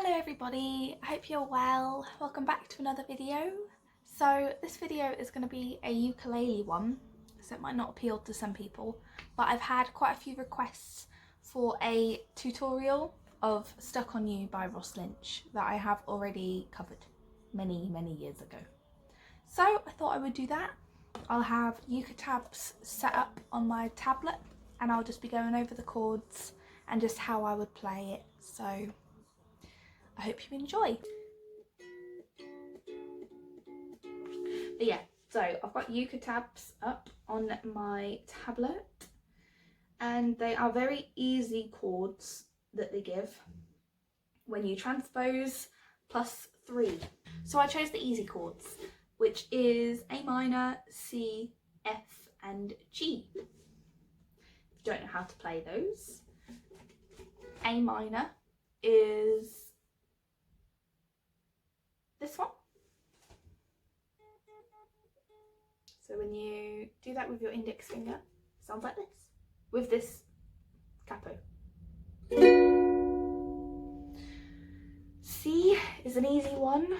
Hello everybody, I hope you're well. Welcome back to another video. So this video is going to be a ukulele one, so it might not appeal to some people, but I've had quite a few requests for a tutorial of Stuck on You by Lynch that I have already covered many years ago. So I thought I would do that. I'll have Uketabs set up on my tablet and I'll just be going over the chords and just how I would play it. So I hope you enjoy. But yeah, so I've got Uketabs up on my tablet and they are very easy chords that they give when you transpose +3. So I chose the easy chords, which is A minor, C, F and G. If you don't know how to play those, A minor is this one. So when you do that with your index finger, it sounds like this, with this capo. C is an easy one,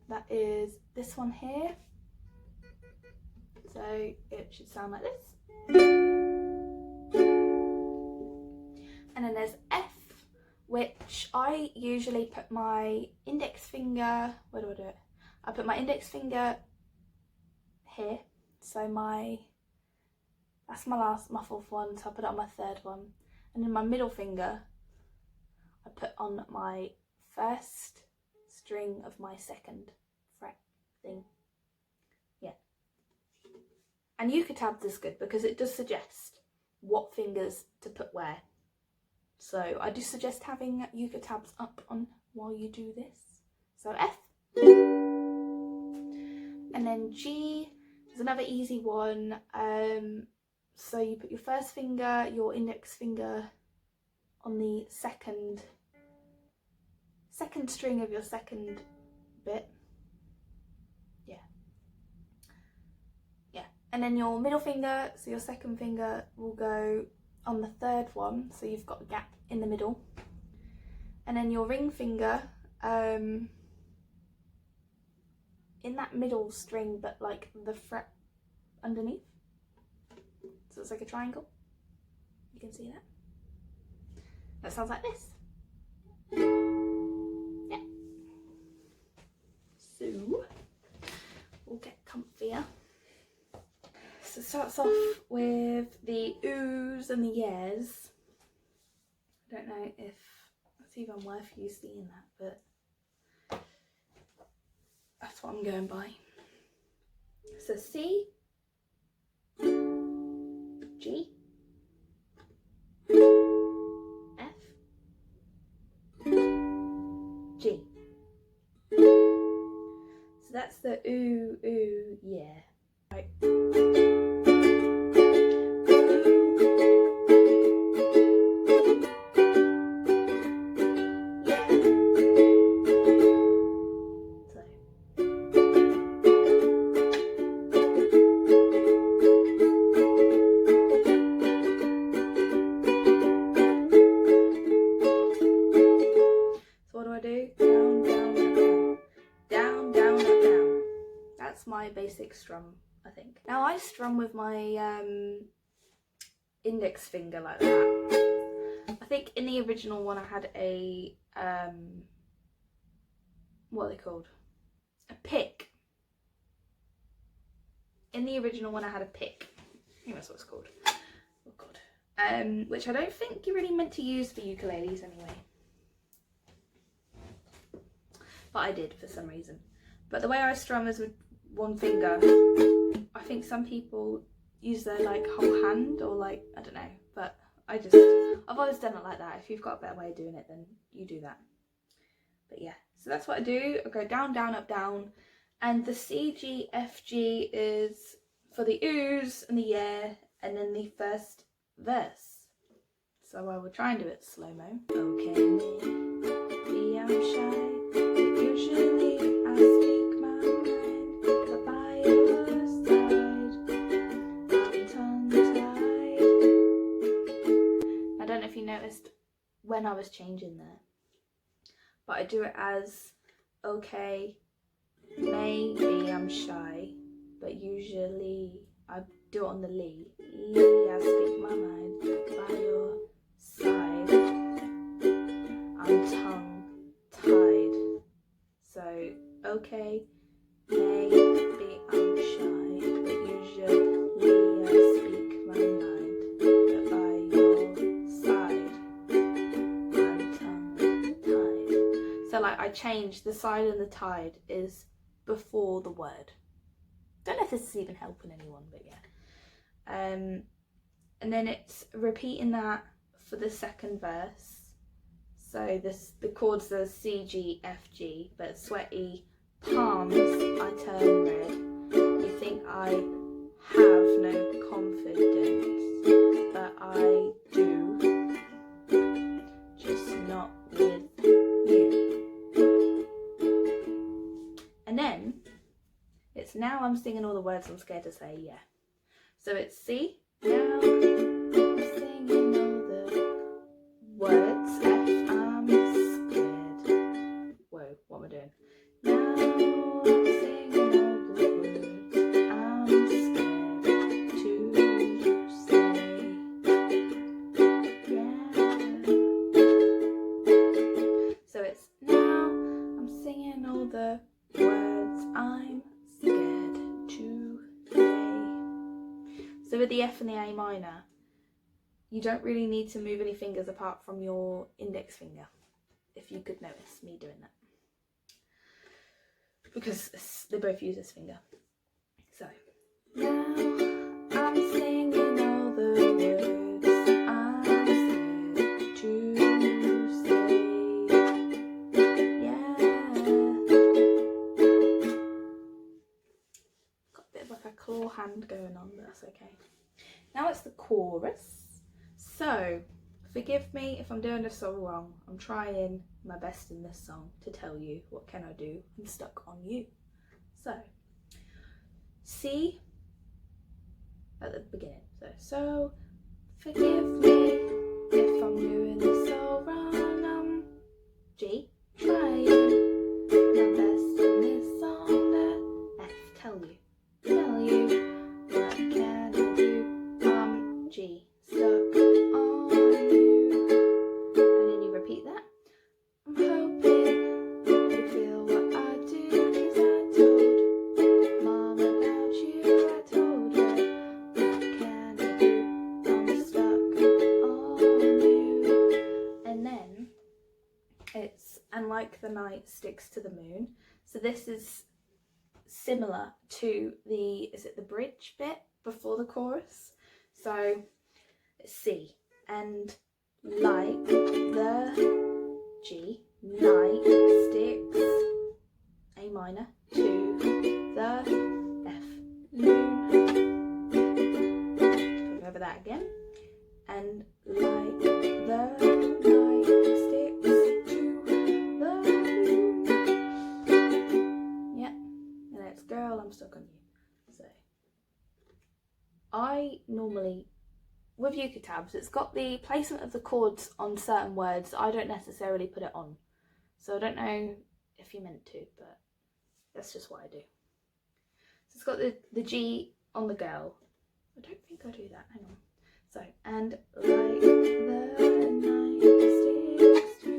that is this one here. So it should sound like this. And then there's F, which I usually put my index finger, where do I do it? I put my index finger here, so that's my 4th one, so I put it on my 3rd one, and then my middle finger I put on my 1st string of my 2nd fret thing. Yeah. And Uketabs is good because it does suggest what fingers to put where. So I do suggest having Uketabs up on while you do this. So F. And then G is another easy one. So you put your 1st finger, your index finger on the second string of your 2nd bit. Yeah. And then your middle finger, so your 2nd finger will go on the 3rd one, so you've got a gap in the middle. And then your ring finger in that middle string, but like the fret underneath. So it's like a triangle. You can see that. That sounds like this. Yeah. So we'll get comfier. So it starts off with the oohs and the yeahs. I don't know if it's even worth you seeing that, but that's what I'm going by. So C, G, F, G. So that's the ooh, ooh, yeah. Right. My basic strum, I think. Now I strum with my index finger like that. I think in the original one I had a what are they called? A pick. In the original one I had a pick. I think that's what it's called. Oh god. Which I don't think you're really meant to use for ukuleles anyway. But I did for some reason. But the way I strum is with one finger. I think some people use their like whole hand, or like, I don't know, but I've always done it like that. If you've got a better way of doing it, then you do that. But yeah, so that's what I do. I go down, down, up, down, and the C, G, F, G is for the oohs and the yeah, and then the 1st verse. So I will try and do it slow-mo. Okay, maybe I'm shy, but usually I speak my mind. Noticed when I was changing there, but I do it as okay, maybe I'm shy, but usually I do it on the Lee. Lee, I speak my mind by your side. I'm tongue tied. So, okay, maybe I'm shy, but usually I speak my mind. But by your side, I'm tongue tied. So like I change the side and the tide is before the word. Don't know if this is even helping anyone, but yeah. And then it's repeating that for the second verse. So the chords are C, G, F, G, but sweaty palms, I turn red. You think I have no confidence, but I do, just not with you. And then it's now I'm singing all the words I'm scared to say, yeah. So it's C, now I'm singing all the words, F, I'm scared. Whoa, what am I doing? Now I'm singing all the words I'm scared to say, yeah. So it's now I'm singing all the words I'm scared to say. So with the F and the A minor, you don't really need to move any fingers apart from your index finger, if you could notice me doing that, because they both use this finger. So now I'm singing all the words I'm scared to say, yeah. Got a bit of like a claw hand going on, but that's okay. Now it's the chorus. So, forgive me if I'm doing this all wrong. I'm trying my best in this song to tell you what can I do. I'm stuck on you. So, C at the beginning. So forgive me if I'm doing this all wrong. G, trying my best in this song. F, tell you what can I do. G, stuck on you. And then you repeat that. I'm hoping you feel what I do, 'cause I told Mom about you. I told her, what can I do? I'm stuck on you. And then it's, and like the night sticks to the moon. So this is similar to the, is it the bridge bit before the chorus? So C, and like the G, night sticks, A minor, to the F, moon. Go over that again. And like the night sticks to the moon. Yep, and it's girl, I'm stuck on you. So I normally, with Ukulele tabs, it's got the placement of the chords on certain words. I don't necessarily put it on. So I don't know if you meant to, but that's just what I do. So it's got the G on the girl. I don't think I do that, hang on. So, and like the night sticks to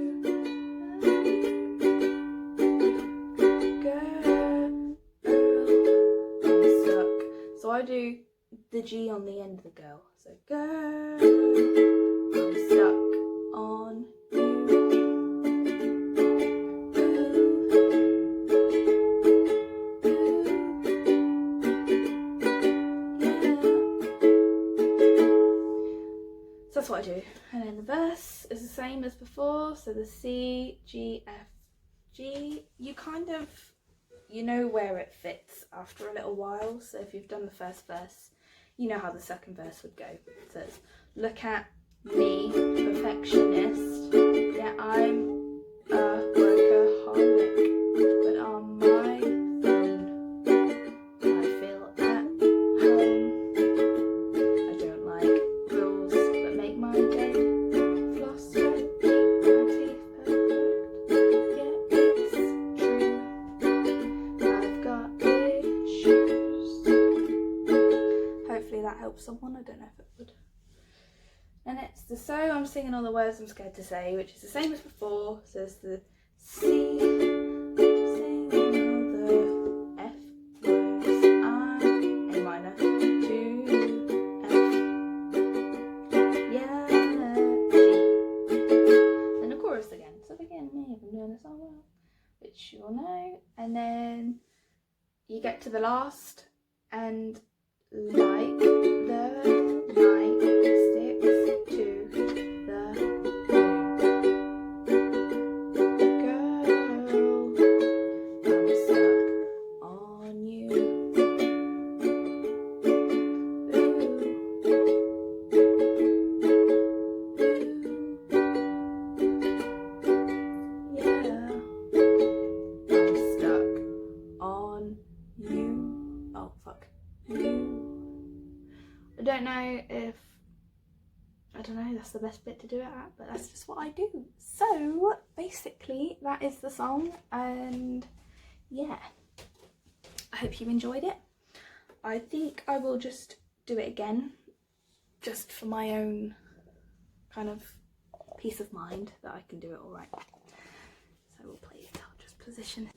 the girl, I'm stuck. So I do the G on the end of the girl. So girl, I'm stuck on you. So that's what I do. And then the verse is the same as before. So the C, G, F, G. You kind of, you know where it fits after a little while. So if you've done the first verse, you know how the second verse would go. So it's, look at me, perfectionist. Yeah, I'm a workaholic, but on my phone, I feel at home. I don't like rules that make my day. Floss, my teeth perfect. Yeah. So I'm singing all the words I'm scared to say, which is the same as before. So it's the C, singing all the F words, A minor, 2, F, yeah, G. Then the chorus again. So again, me, I've been doing this all well, which you all know. And then you get to the last, and like the night sticks to the moon. Girl, I'm stuck on you. Ooh. Yeah, I'm stuck on you. Oh fuck. You. I don't know if, I don't know, that's the best bit to do it at, but that's just what I do. So basically that is the song, and yeah, I hope you enjoyed it. I think I will just do it again, just for my own kind of peace of mind that I can do it all right. So we'll play it, I'll just position it.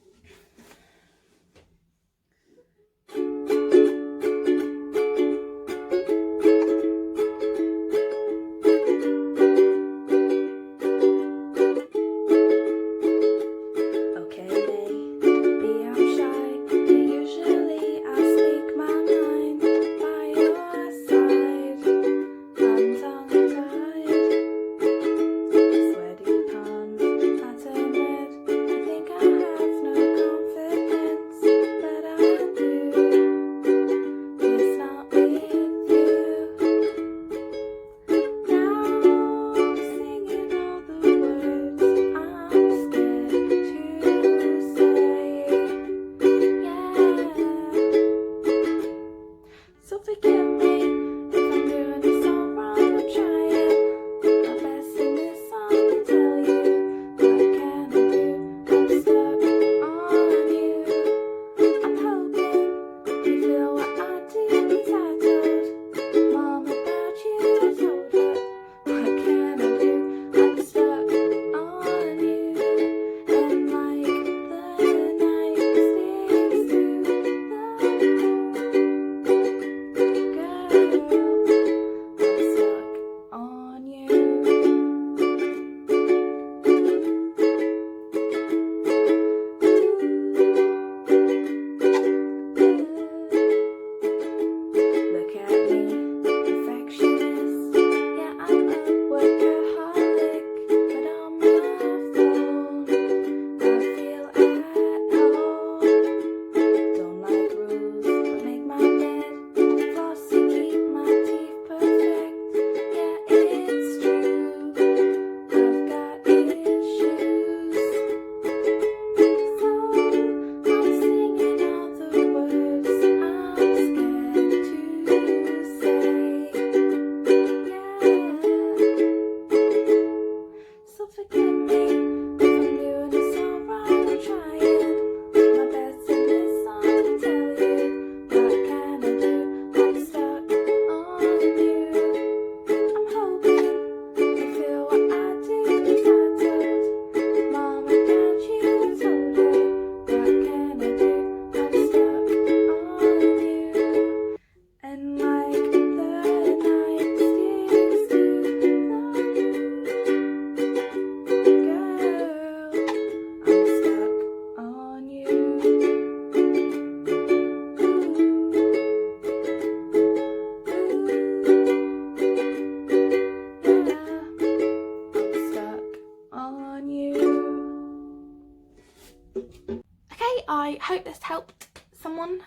I hope this helped someone.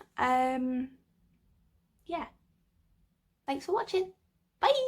Yeah, thanks for watching. Bye.